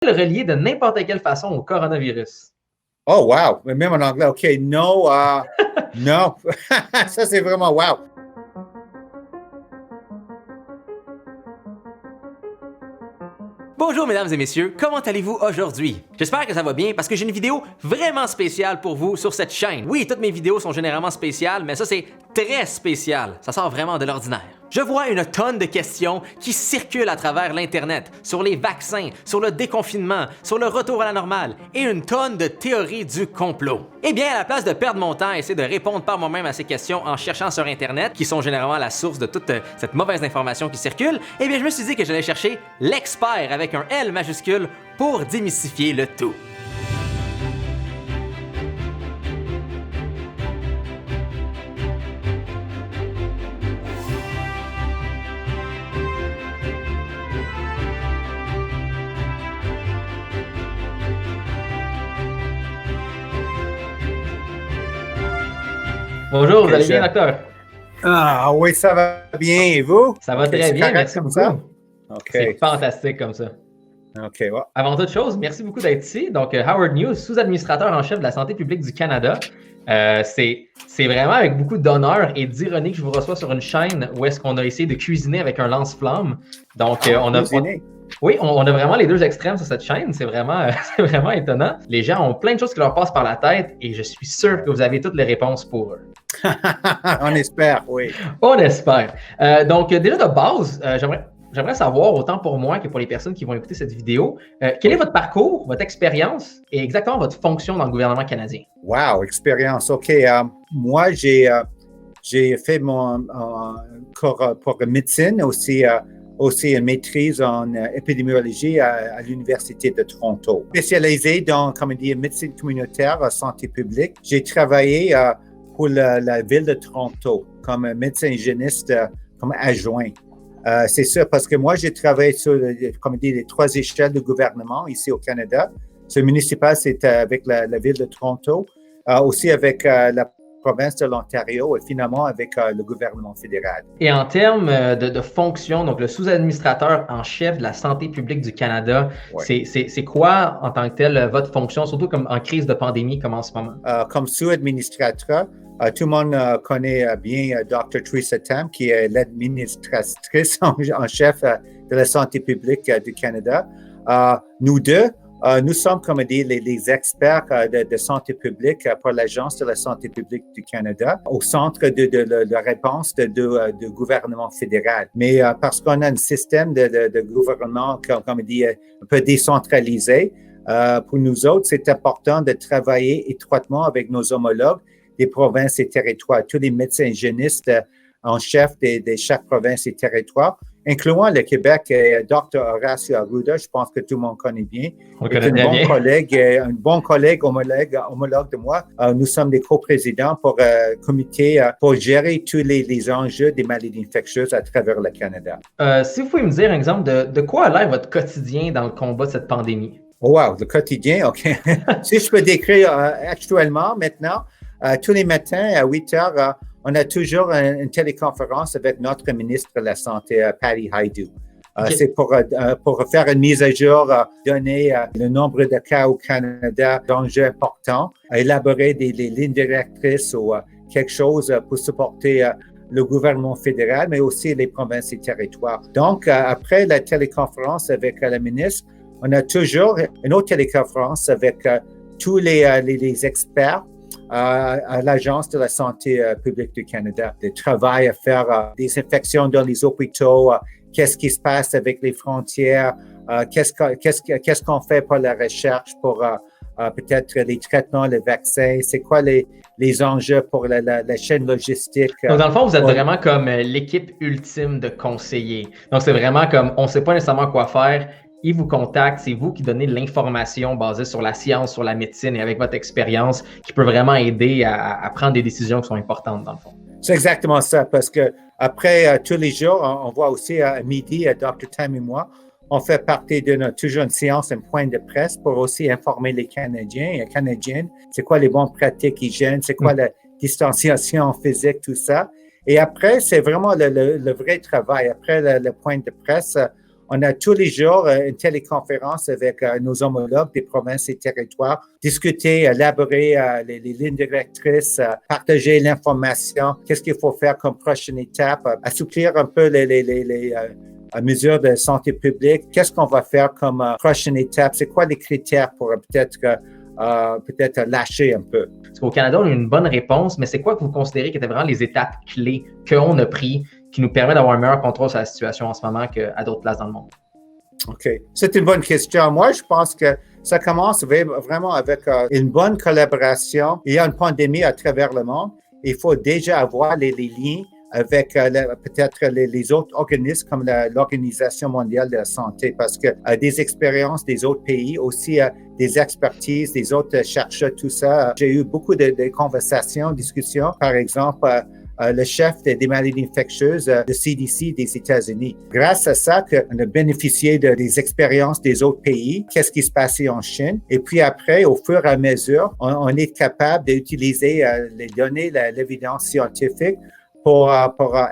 le relier de n'importe quelle façon au coronavirus? Oh, wow! Même en anglais, OK. No, no. Ça, c'est vraiment wow. Bonjour mesdames et messieurs, comment allez-vous aujourd'hui? J'espère que ça va bien parce que j'ai une vidéo vraiment spéciale pour vous sur cette chaîne. Oui, toutes mes vidéos sont généralement spéciales, mais ça c'est très spécial. Ça sort vraiment de l'ordinaire. Je vois une tonne de questions qui circulent à travers l'Internet sur les vaccins, sur le déconfinement, sur le retour à la normale et une tonne de théories du complot. Eh bien, à la place de perdre mon temps à essayer de répondre par moi-même à ces questions en cherchant sur Internet, qui sont généralement la source de toute cette mauvaise information qui circule, eh bien, je me suis dit que j'allais chercher l'expert avec un L majuscule pour démystifier le tout. Bonjour, vous allez bien, docteur? Ah oui, ça va bien. Et vous? Ça va très bien, merci beaucoup. OK. C'est fantastique comme ça. OK, ouais. Avant toute chose, merci beaucoup d'être ici. Donc, Howard News, sous-administrateur en chef de la santé publique du Canada. C'est vraiment avec beaucoup d'honneur et d'ironie que je vous reçois sur une chaîne où est-ce qu'on a essayé de cuisiner avec un lance-flamme. Donc, on a vraiment les deux extrêmes sur cette chaîne. C'est vraiment étonnant. Les gens ont plein de choses qui leur passent par la tête et je suis sûr que vous avez toutes les réponses pour eux. On espère, oui. On espère. Donc, déjà de base, j'aimerais savoir, autant pour moi que pour les personnes qui vont écouter cette vidéo, quel est votre parcours, votre expérience et exactement votre fonction dans le gouvernement canadien? Wow, expérience. OK. Moi, j'ai fait mon cours pour médecine, aussi une maîtrise en épidémiologie à l'Université de Toronto. Spécialisé dans, comme on dit, médecine communautaire, santé publique. J'ai travaillé pour la ville de Toronto comme médecin hygiéniste, comme adjoint. C'est ça, parce que moi, j'ai travaillé sur, comme on dit, les 3 échelles de gouvernement ici au Canada. Ce municipal, c'est avec la ville de Toronto, aussi avec la province de l'Ontario et finalement avec le gouvernement fédéral. Et en termes de fonction, donc le sous-administrateur en chef de la santé publique du Canada, ouais. C'est quoi en tant que tel votre fonction, surtout comme en crise de pandémie comme en ce moment? Comme sous-administrateur, tout le monde connaît bien Dr. Theresa Tam, qui est l'administratrice en chef de la santé publique du Canada. Nous deux, nous sommes, comme on dit, les experts de santé publique pour l'Agence de la santé publique du Canada, au centre de la réponse du gouvernement fédéral. Mais parce qu'on a un système de gouvernement, comme on dit, un peu décentralisé, pour nous autres, c'est important de travailler étroitement avec nos homologues des provinces et territoires, tous les médecins hygiénistes en chef de chaque province et territoire, incluant le Québec, Dr. Horacio Arruda, je pense que tout le monde connaît bien. On connaît très bien. Un bon collègue homologue de moi. Nous sommes des coprésidents pour comité pour gérer tous les enjeux des maladies infectieuses à travers le Canada. Si vous pouvez me dire un exemple de quoi a l'air votre quotidien dans le combat de cette pandémie? Oh wow, le quotidien, OK. Si je peux décrire actuellement, maintenant, tous les matins à 8 heures, on a toujours une téléconférence avec notre ministre de la Santé, Patty Hajdu. Okay. C'est pour faire une mise à jour, donner le nombre de cas au Canada, d'enjeux importants, élaborer des lignes directrices ou quelque chose pour supporter le gouvernement fédéral, mais aussi les provinces et territoires. Donc, après la téléconférence avec la ministre, on a toujours une autre téléconférence avec tous les experts à l'Agence de la santé publique du Canada. Le travail à faire des infections dans les hôpitaux, qu'est-ce qui se passe avec les frontières, qu'est-ce qu'on fait pour la recherche, pour peut-être les traitements, les vaccins, c'est quoi les enjeux pour la chaîne logistique. Donc, dans le fond, vous êtes vraiment comme l'équipe ultime de conseillers. Donc, c'est vraiment comme, on ne sait pas nécessairement quoi faire. Ils vous contactent, c'est vous qui donnez l'information basée sur la science, sur la médecine et avec votre expérience qui peut vraiment aider à prendre des décisions qui sont importantes dans le fond. C'est exactement ça, parce que après tous les jours, on voit aussi à midi, Dr. Tam et moi, on fait partie de toujours une séance, un point de presse pour aussi informer les Canadiens et Canadiennes, c'est quoi les bonnes pratiques hygiène, c'est quoi la distanciation physique, tout ça. Et après, c'est vraiment le vrai travail. Après le point de presse, on a tous les jours une téléconférence avec nos homologues des provinces et territoires, discuter, élaborer les lignes directrices, partager l'information, qu'est-ce qu'il faut faire comme prochaine étape, assouplir un peu les mesures de santé publique, qu'est-ce qu'on va faire comme prochaine étape, c'est quoi les critères pour peut-être lâcher un peu. Parce qu'au Canada, on a une bonne réponse, mais c'est quoi que vous considérez qui étaient vraiment les étapes clés qu'on a prises qui nous permet d'avoir un meilleur contrôle sur la situation en ce moment qu'à d'autres places dans le monde? OK. C'est une bonne question. Moi, je pense que ça commence vraiment avec une bonne collaboration. Il y a une pandémie à travers le monde. Il faut déjà avoir les liens avec peut-être les autres organismes comme l'Organisation mondiale de la santé parce que des expériences des autres pays, aussi des expertises des autres chercheurs, tout ça. J'ai eu beaucoup de conversations, discussions. Par exemple, le chef des maladies infectieuses de CDC des États-Unis. Grâce à ça, on a bénéficié des expériences des autres pays, qu'est-ce qui se passait en Chine. Et puis après, au fur et à mesure, on est capable d'utiliser les données, l'évidence scientifique pour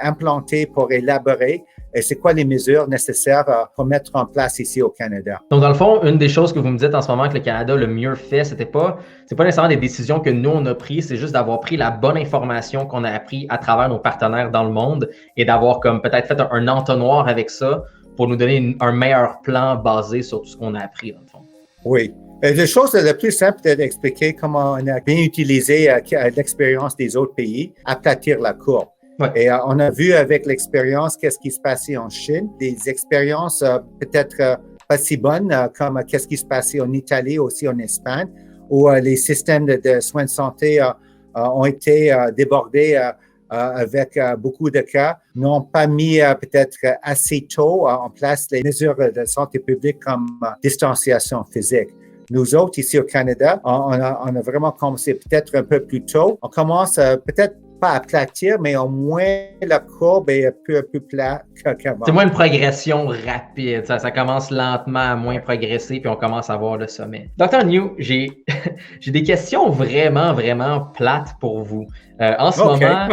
implanter, pour élaborer c'est quoi les mesures nécessaires pour mettre en place ici au Canada. Donc, dans le fond, une des choses que vous me dites en ce moment que le Canada le mieux fait, c'est pas nécessairement des décisions que nous, on a prises, c'est juste d'avoir pris la bonne information qu'on a appris à travers nos partenaires dans le monde et d'avoir comme peut-être fait un entonnoir avec ça pour nous donner un meilleur plan basé sur tout ce qu'on a appris, dans le fond. Oui. La chose la plus simple, c'est d'expliquer comment on a bien utilisé l'expérience des autres pays, aplatir la courbe. Ouais. Et on a vu avec l'expérience qu'est-ce qui se passait en Chine, des expériences peut-être pas si bonnes comme qu'est-ce qui se passait en Italie, aussi en Espagne, où les systèmes de soins de santé ont été débordés avec beaucoup de cas, n'ont pas mis peut-être assez tôt en place les mesures de santé publique comme distanciation physique. Nous autres, ici au Canada, on a vraiment commencé peut-être un peu plus tôt. On commence peut-être pas aplatir, mais au moins la courbe est un peu plate qu'avant. C'est moins une progression rapide. Ça commence lentement à moins progresser, puis on commence à voir le sommet. Dr. New, j'ai des questions vraiment, vraiment plates pour vous. En ce moment,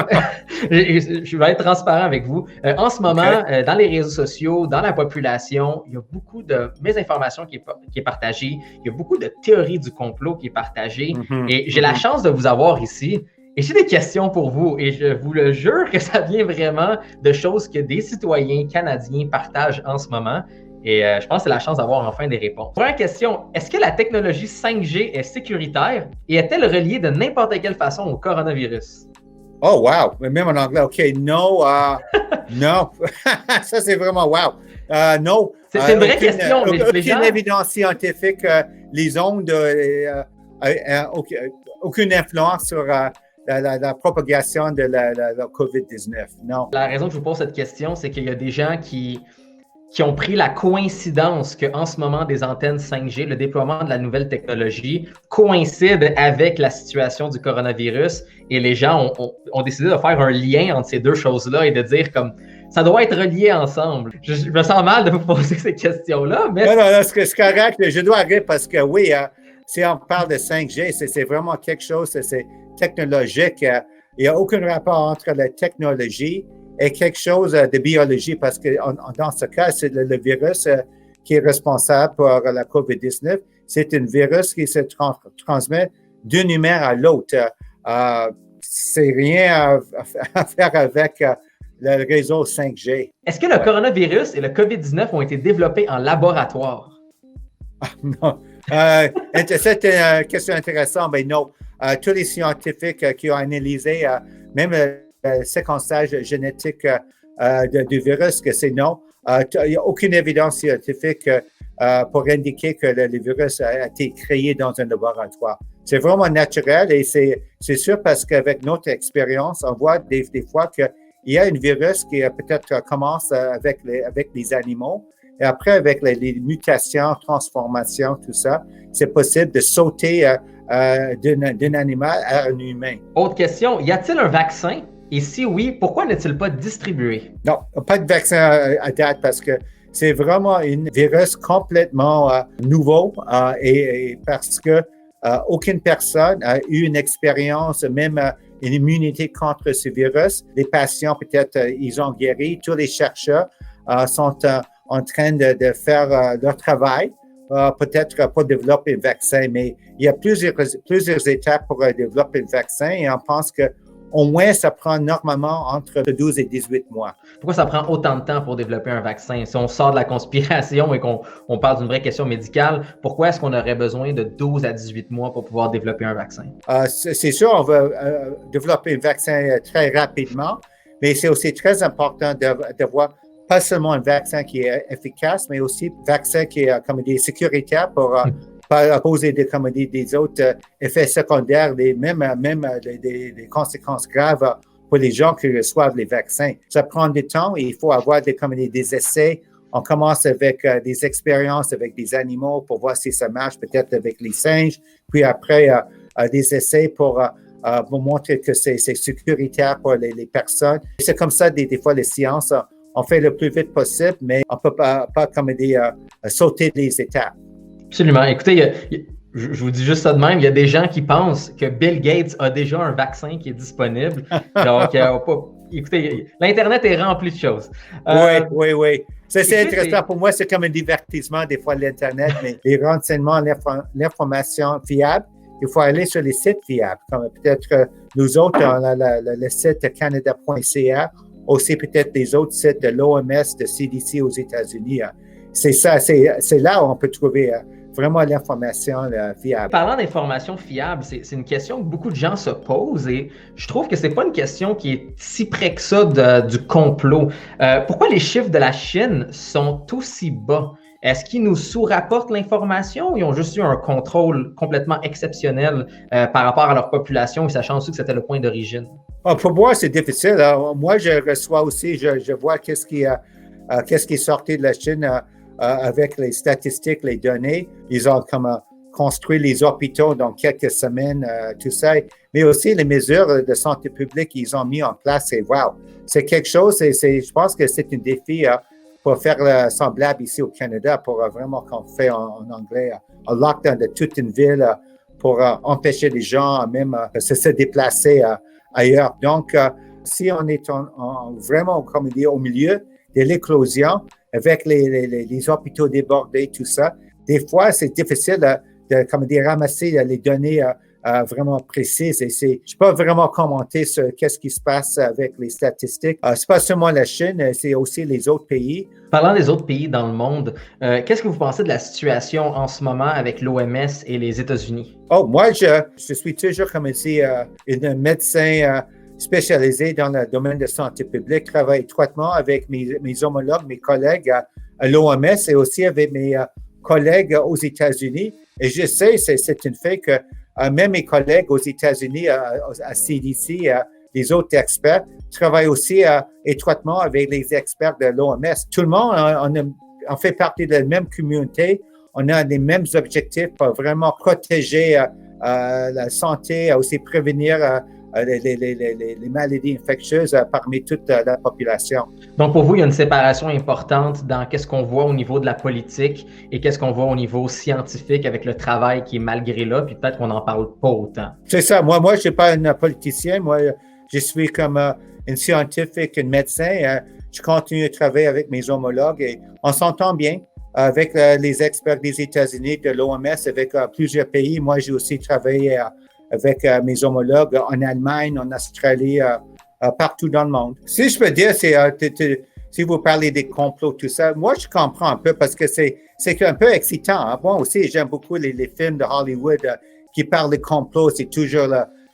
je vais être transparent avec vous. En ce moment, dans les réseaux sociaux, dans la population, il y a beaucoup de mésinformation qui est partagée. Il y a beaucoup de théories du complot qui est partagée. Et j'ai la chance de vous avoir ici. Et j'ai des questions pour vous et je vous le jure que ça vient vraiment de choses que des citoyens canadiens partagent en ce moment. Et je pense que c'est la chance d'avoir enfin des réponses. Première question, est-ce que la technologie 5G est sécuritaire et est-elle reliée de n'importe quelle façon au coronavirus? Oh, wow! Même en anglais, OK. No, non. Ça, c'est vraiment wow. Non. C'est une vraie question. Aucune évidence scientifique. Les ondes, aucune influence sur la propagation de la COVID-19. Non. La raison que je vous pose cette question, c'est qu'il y a des gens qui ont pris la coïncidence qu'en ce moment, des antennes 5G, le déploiement de la nouvelle technologie, coïncide avec la situation du coronavirus et les gens ont décidé de faire un lien entre ces deux choses-là et de dire comme ça doit être relié ensemble. Je me sens mal de vous poser ces questions-là, mais... Non, c'est correct. Je dois arrêter parce que oui, si on parle de 5G, c'est vraiment quelque chose, c'est technologique. Il n'y a aucun rapport entre la technologie et quelque chose de biologie parce que dans ce cas, c'est le virus qui est responsable pour la COVID-19. C'est un virus qui se transmet d'un humain à l'autre. C'est rien à faire avec le réseau 5G. Est-ce que le coronavirus et le COVID-19 ont été développés en laboratoire? Non. C'est une question intéressante, mais non. Tous les scientifiques qui ont analysé même le séquençage génétique du virus, que c'est non. Il n'y a aucune évidence scientifique pour indiquer que le virus a été créé dans un laboratoire. C'est vraiment naturel et c'est sûr parce qu'avec notre expérience, on voit des fois qu'il y a un virus qui peut-être commence avec les animaux. Et après, avec les mutations, transformations, tout ça, c'est possible de sauter d'un animal à un humain. Autre question, y a-t-il un vaccin? Et si oui, pourquoi n'est-il pas distribué? Non, pas de vaccin à date parce que c'est vraiment un virus complètement nouveau et parce que aucune personne a eu une expérience, même une immunité contre ce virus. Les patients, peut-être, ils ont guéri. Tous les chercheurs sont en train de faire leur travail, peut-être pour développer un vaccin, mais il y a plusieurs étapes pour développer un vaccin et on pense qu'au moins, ça prend normalement entre 12 et 18 mois. Pourquoi ça prend autant de temps pour développer un vaccin? Si on sort de la conspiration et qu'on parle d'une vraie question médicale, pourquoi est-ce qu'on aurait besoin de 12 à 18 mois pour pouvoir développer un vaccin? C'est sûr, on va développer un vaccin très rapidement, mais c'est aussi très important d'avoir pas seulement un vaccin qui est efficace, mais aussi un vaccin qui est comme des sécuritaire pour pas causer des autres effets secondaires, même des conséquences graves pour les gens qui reçoivent les vaccins. Ça prend du temps et il faut avoir des essais. On commence avec des expériences avec des animaux pour voir si ça marche, peut-être avec les singes, puis après des essais pour montrer que c'est sécuritaire pour les personnes. C'est comme ça, des fois, les sciences, on fait le plus vite possible, mais on ne peut pas sauter les étapes. Absolument. Écoutez, je vous dis juste ça de même, il y a des gens qui pensent que Bill Gates a déjà un vaccin qui est disponible. Donc, écoutez, l'Internet est rempli de choses. Oui. C'est intéressant. Pour moi, c'est comme un divertissement, des fois, l'Internet, mais les renseignements, l'information fiable, il faut aller sur les sites fiables. Comme peut-être nous autres, on a le site canada.ca, aussi peut-être les autres sites de l'OMS, de CDC aux États-Unis. C'est ça, c'est là où on peut trouver vraiment l'information fiable. Parlant d'information fiable, c'est une question que beaucoup de gens se posent et je trouve que c'est pas une question qui est si près que ça du complot. Pourquoi les chiffres de la Chine sont aussi bas? Est-ce qu'ils nous sous-rapportent l'information ou ils ont juste eu un contrôle complètement exceptionnel par rapport à leur population et sachant aussi que c'était le point d'origine? Pour moi, c'est difficile. Moi, je reçois aussi, je vois qu'est-ce qui est sorti de la Chine avec les statistiques, les données. Ils ont construit les hôpitaux dans quelques semaines, tout ça. Mais aussi les mesures de santé publique qu'ils ont mis en place. Et wow, c'est quelque chose, je pense que c'est un défi pour faire semblable ici au Canada, pour vraiment qu'on fait en anglais, un lockdown de toute une ville pour empêcher les gens même de se déplacer ailleurs. Donc, si on est vraiment, comme dire, au milieu de l'éclosion, avec les hôpitaux débordés, tout ça, des fois, c'est difficile de ramasser les données vraiment précises. Et je ne peux pas vraiment commenter sur qu'est-ce qui se passe avec les statistiques. C'est pas seulement la Chine, c'est aussi les autres pays. Parlant des autres pays dans le monde, qu'est-ce que vous pensez de la situation en ce moment avec l'OMS et les États-Unis? Moi, je suis toujours comme ici un médecin spécialisé dans le domaine de santé publique, travaille étroitement avec mes homologues, mes collègues à l'OMS et aussi avec mes collègues aux États-Unis. Et je sais, c'est un fait que même mes collègues aux États-Unis, à CDC, les autres experts, travaillent aussi étroitement avec les experts de l'OMS. Tout le monde, on fait partie de la même communauté. On a les mêmes objectifs pour vraiment protéger la santé, aussi prévenir les maladies infectieuses parmi toute la population. Donc, pour vous, il y a une séparation importante dans qu'est-ce qu'on voit au niveau de la politique et qu'est-ce qu'on voit au niveau scientifique avec le travail qui est malgré là, puis peut-être qu'on n'en parle pas autant. C'est ça. Moi, je ne suis pas un politicien. Moi, je suis comme un scientifique, un médecin. Je continue à travailler avec mes homologues et on s'entend bien avec les experts des États-Unis, de l'OMS, avec plusieurs pays. Moi, j'ai aussi travaillé avec mes homologues en Allemagne, en Australie, partout dans le monde. Si je peux dire, si vous parlez des complots, tout ça, moi, je comprends un peu parce que c'est un peu excitant. Hein? Moi aussi, j'aime beaucoup les films de Hollywood qui parlent de complots. C'est toujours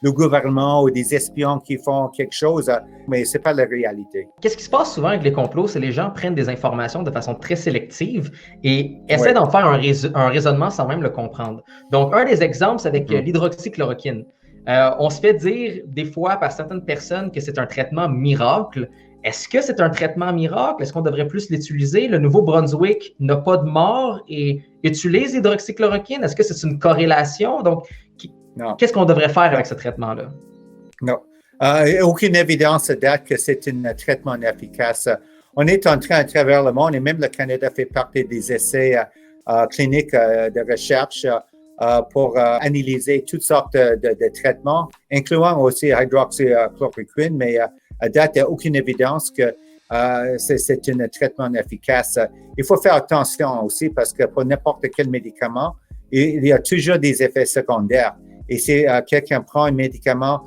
le gouvernement ou des espions qui font quelque chose, mais c'est pas la réalité. Qu'est-ce qui se passe souvent avec les complots? C'est que les gens prennent des informations de façon très sélective et essaient d'en faire un raisonnement sans même le comprendre. Donc, un des exemples, c'est avec l'hydroxychloroquine. On se fait dire des fois par certaines personnes que c'est un traitement miracle. Est-ce que c'est un traitement miracle? Est-ce qu'on devrait plus l'utiliser? Le Nouveau-Brunswick n'a pas de mort et utilise l'hydroxychloroquine. Est-ce que c'est une corrélation? Donc, qu'est-ce qu'on devrait faire avec ce traitement-là? Non. Aucune évidence date que c'est un traitement efficace. On est en train, à travers le monde, et même le Canada fait partie des essais cliniques de recherche pour analyser toutes sortes de traitements, incluant aussi hydroxychloroquine, mais à date, il n'y a aucune évidence que c'est un traitement efficace. Il faut faire attention aussi parce que pour n'importe quel médicament, il y a toujours des effets secondaires. Et si quelqu'un prend un médicament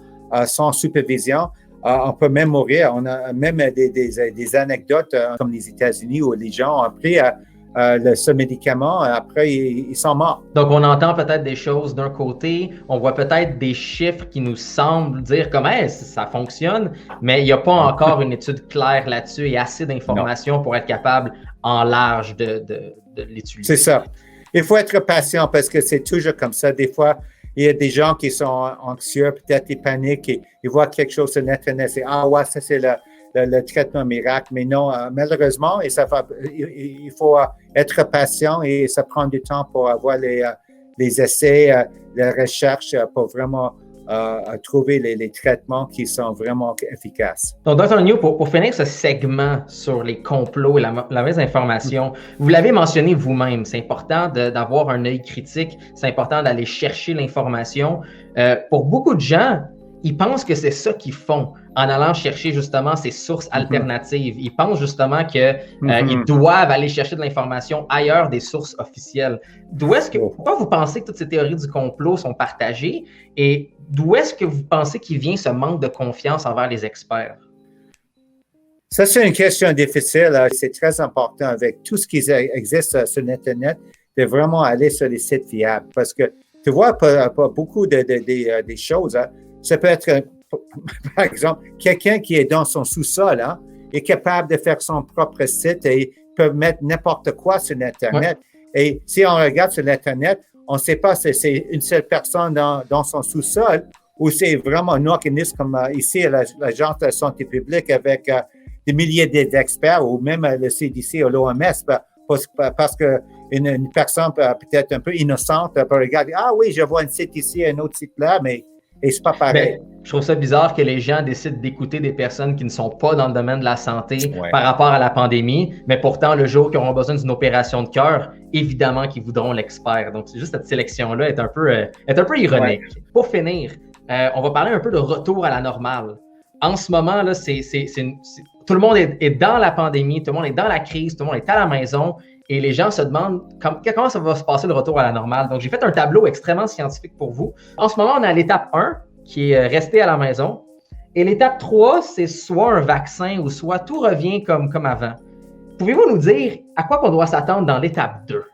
sans supervision, on peut même mourir. On a même des anecdotes comme les États-Unis où les gens ont pris ce médicament, après ils sont morts. Donc, on entend peut-être des choses d'un côté, on voit peut-être des chiffres qui nous semblent dire comme hey, ça fonctionne, mais il n'y a pas encore une étude claire là-dessus et assez d'informations pour être capable en large de l'utiliser. C'est ça. Il faut être patient parce que c'est toujours comme ça. Des fois, il y a des gens qui sont anxieux, peut-être ils paniquent, et ils voient quelque chose sur Internet, c'est « Ah ouais, ça c'est le traitement miracle », mais non, malheureusement, il faut être patient et ça prend du temps pour avoir les essais, les recherches pour vraiment trouver les traitements qui sont vraiment efficaces. Donc, Dr. New, pour finir ce segment sur les complots et la mauvaise information, vous l'avez mentionné vous-même, c'est important d'avoir un œil critique, c'est important d'aller chercher l'information. Pour beaucoup de gens, ils pensent que c'est ça qu'ils font en allant chercher justement ces sources alternatives. Ils pensent justement qu'ils doivent aller chercher de l'information ailleurs des sources officielles. Pourquoi vous pensez que toutes ces théories du complot sont partagées et d'où est-ce que vous pensez qu'il vient ce manque de confiance envers les experts? Ça, c'est une question difficile. C'est très important avec tout ce qui existe sur Internet de vraiment aller sur les sites fiables parce que tu vois, pas beaucoup des choses. Ça peut être, par exemple, quelqu'un qui est dans son sous-sol est capable de faire son propre site et peut mettre n'importe quoi sur Internet. Ouais. Et si on regarde sur Internet, on ne sait pas si c'est une seule personne dans son sous-sol ou c'est vraiment un organisme comme ici, l'Agence de la santé publique avec des milliers d'experts ou même le CDC ou l'OMS parce qu'une personne peut-être un peu innocente peut regarder « Ah oui, je vois un site ici, un autre site là, mais… » Et c'est pas pareil. Je trouve ça bizarre que les gens décident d'écouter des personnes qui ne sont pas dans le domaine de la santé par rapport à la pandémie, mais pourtant, le jour qu'ils auront besoin d'une opération de cœur, évidemment qu'ils voudront l'expert. Donc, c'est juste cette sélection-là est un peu ironique. Ouais. Pour finir, on va parler un peu de retour à la normale. En ce moment, là, tout le monde est dans la pandémie, tout le monde est dans la crise, tout le monde est à la maison. Et les gens se demandent comment ça va se passer le retour à la normale. Donc, j'ai fait un tableau extrêmement scientifique pour vous. En ce moment, on est à l'étape 1, qui est rester à la maison. Et l'étape 3, c'est soit un vaccin ou soit tout revient comme avant. Pouvez-vous nous dire à quoi on doit s'attendre dans l'étape 2?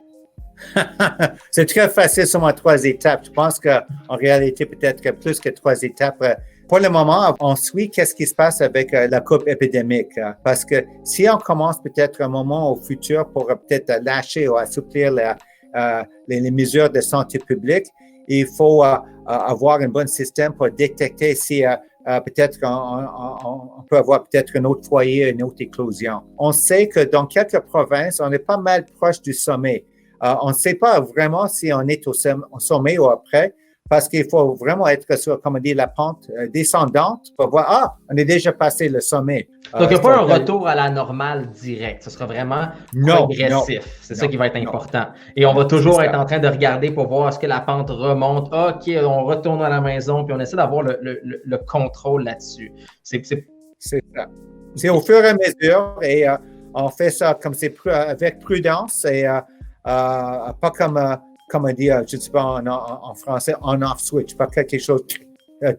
C'est très facile sur mes 3 étapes. Je pense qu'en réalité, peut-être que plus que 3 étapes. Pour le moment, on suit qu'est-ce qui se passe avec la coupe épidémique. Parce que si on commence peut-être un moment au futur pour peut-être lâcher ou assouplir les mesures de santé publique, il faut avoir un bon système pour détecter si peut-être on peut avoir peut-être un autre foyer, une autre éclosion. On sait que dans quelques provinces, on est pas mal proche du sommet. On ne sait pas vraiment si on est au sommet ou après. Parce qu'il faut vraiment être sur, comme on dit, la pente descendante pour voir, on est déjà passé le sommet. Donc, il n'y a pas un retour à la normale directe. Ce sera vraiment progressif. C'est ça qui va être important. Et on va toujours être en train de regarder pour voir est-ce que la pente remonte. OK, on retourne à la maison, puis on essaie d'avoir le contrôle là-dessus. C'est ça. C'est au fur et à mesure et on fait ça comme c'est avec prudence et pas comme on dit, je ne sais pas en français, on-off switch, pas quelque chose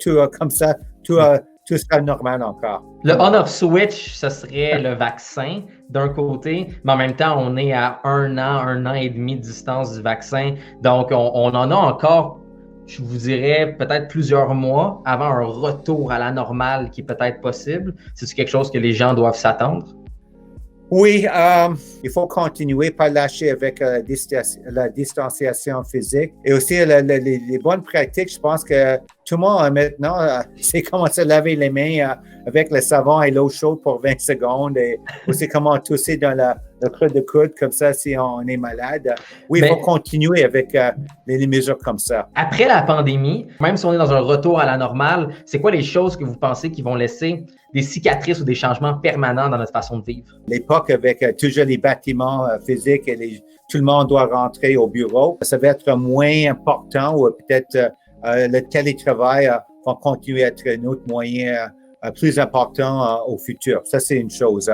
tout comme ça, tout sera normal encore. Le on-off switch, ce serait le vaccin d'un côté, mais en même temps, on est à 1 an et demi de distance du vaccin. Donc, on en a encore, je vous dirais, peut-être plusieurs mois avant un retour à la normale qui est peut-être possible. C'est quelque chose que les gens doivent s'attendre? Oui, il faut continuer, pas lâcher avec la distanciation physique. Et aussi, les bonnes pratiques, je pense que tout le monde maintenant sait comment se laver les mains avec le savon et l'eau chaude pour 20 secondes et aussi comment tousser dans le creux de coude comme ça si on est malade. Oui, il faut continuer avec les mesures comme ça. Après la pandémie, même si on est dans un retour à la normale, c'est quoi les choses que vous pensez qui vont laisser des cicatrices ou des changements permanents dans notre façon de vivre? L'époque avec toujours les bâtiments physiques et tout le monde doit rentrer au bureau, ça va être moins important ou peut-être le télétravail va continuer à être un autre moyen plus important au futur. Ça, c'est une chose.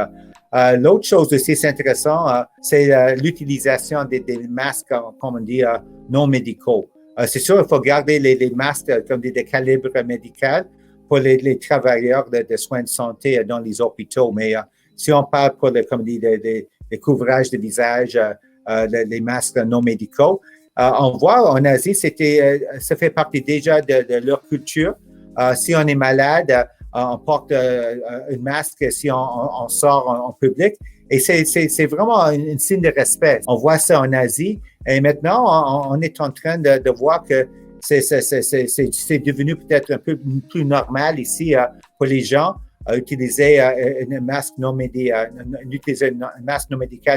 L'autre chose aussi, c'est intéressant, c'est l'utilisation des masques, comme on dit, non médicaux. C'est sûr, il faut garder les masques comme des calibres médicaux pour les travailleurs de soins de santé dans les hôpitaux. Mais si on parle pour comme dit, les couvrages de visage, les masques non médicaux, on voit en Asie, ça fait partie déjà de leur culture. Si on est malade, on porte un masque si on sort en public. Et c'est vraiment un signe de respect. On voit ça en Asie. Et maintenant, on est en train de voir que c'est devenu peut-être un peu plus normal ici pour les gens utiliser un masque non médical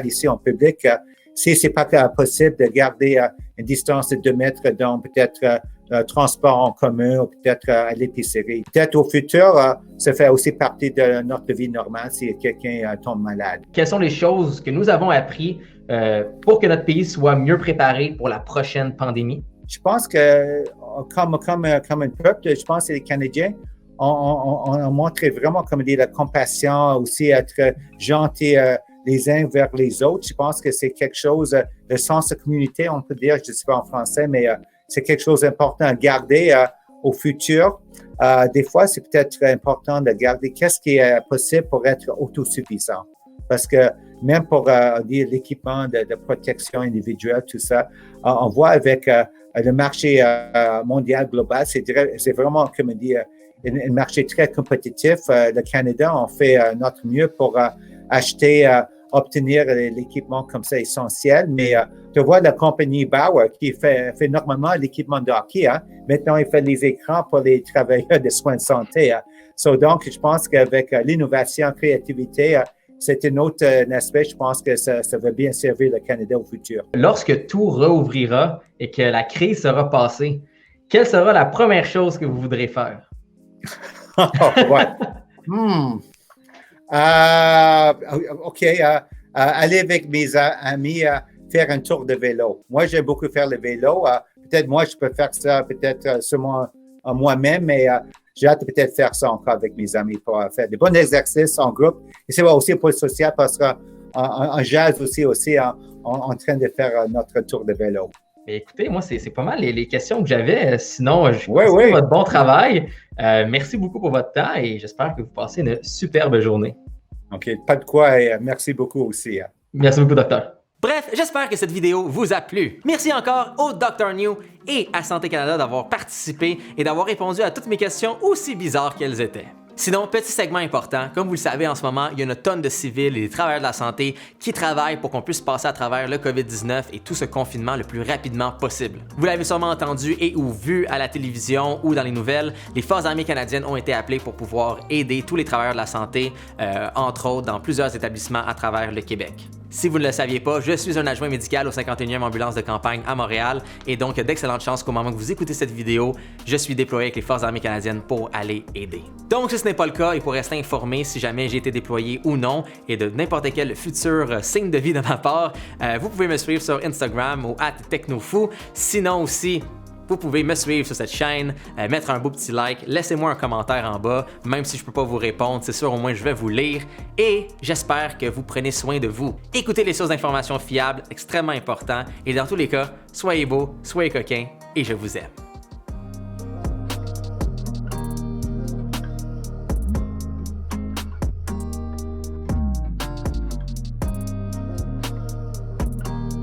ici en public. Si c'est pas possible de garder une distance de 2 mètres dans peut-être transport en commun ou peut-être à l'épicerie. Peut-être au futur, ça fait aussi partie de notre vie normale si quelqu'un tombe malade. Quelles sont les choses que nous avons apprises pour que notre pays soit mieux préparé pour la prochaine pandémie? Je pense que comme un peuple, je pense que les Canadiens ont montré vraiment, comme dire, la compassion, aussi être gentils les uns vers les autres. Je pense que c'est quelque chose, le sens de communauté, on peut dire, je ne sais pas en français, mais c'est quelque chose d'important à garder au futur. Des fois, c'est peut-être important de garder qu'est-ce qui est possible pour être autosuffisant. Parce que même pour dire l'équipement de protection individuelle, tout ça, on voit avec le marché mondial global, c'est vraiment, comme dire, un marché très compétitif. Le Canada, on fait notre mieux pour acheter, obtenir l'équipement comme ça essentiel. Mais tu vois la compagnie Bauer qui fait normalement l'équipement de hockey. Maintenant, il fait les écrans pour les travailleurs de soins de santé. Donc, je pense qu'avec l'innovation, créativité, c'est un autre aspect. Je pense que ça va bien servir le Canada au futur. Lorsque tout rouvrira et que la crise sera passée, quelle sera la première chose que vous voudrez faire? Ouais. OK. Aller avec mes amis faire un tour de vélo. Moi, j'aime beaucoup faire le vélo. Peut-être moi, je peux faire ça peut-être seulement moi-même, mais j'ai hâte de peut-être faire ça encore avec mes amis pour faire des bons exercices en groupe. Et c'est aussi pour le social parce qu'en jazz aussi en train de faire notre tour de vélo. Mais écoutez, moi, c'est pas mal les questions que j'avais. Sinon, je continue votre bon travail. Merci beaucoup pour votre temps et j'espère que vous passez une superbe journée. OK, pas de quoi et merci beaucoup aussi. Merci beaucoup, docteur. Bref, j'espère que cette vidéo vous a plu. Merci encore au Dr. New et à Santé Canada d'avoir participé et d'avoir répondu à toutes mes questions aussi bizarres qu'elles étaient. Sinon, petit segment important, comme vous le savez en ce moment, il y a une tonne de civils et des travailleurs de la santé qui travaillent pour qu'on puisse passer à travers le COVID-19 et tout ce confinement le plus rapidement possible. Vous l'avez sûrement entendu et ou vu à la télévision ou dans les nouvelles, les Forces armées canadiennes ont été appelées pour pouvoir aider tous les travailleurs de la santé, entre autres dans plusieurs établissements à travers le Québec. Si vous ne le saviez pas, je suis un adjoint médical au 51e ambulance de campagne à Montréal et donc il y a d'excellentes chances qu'au moment que vous écoutez cette vidéo, je suis déployé avec les Forces armées canadiennes pour aller aider. Donc si ce n'est pas le cas et pour rester informé si jamais j'ai été déployé ou non et de n'importe quel futur signe de vie de ma part, vous pouvez me suivre sur Instagram au @technofou. Sinon aussi, vous pouvez me suivre sur cette chaîne, mettre un beau petit like, laissez-moi un commentaire en bas, même si je ne peux pas vous répondre, c'est sûr au moins je vais vous lire et j'espère que vous prenez soin de vous. Écoutez les sources d'informations fiables, extrêmement important et dans tous les cas, soyez beaux, soyez coquins et je vous aime.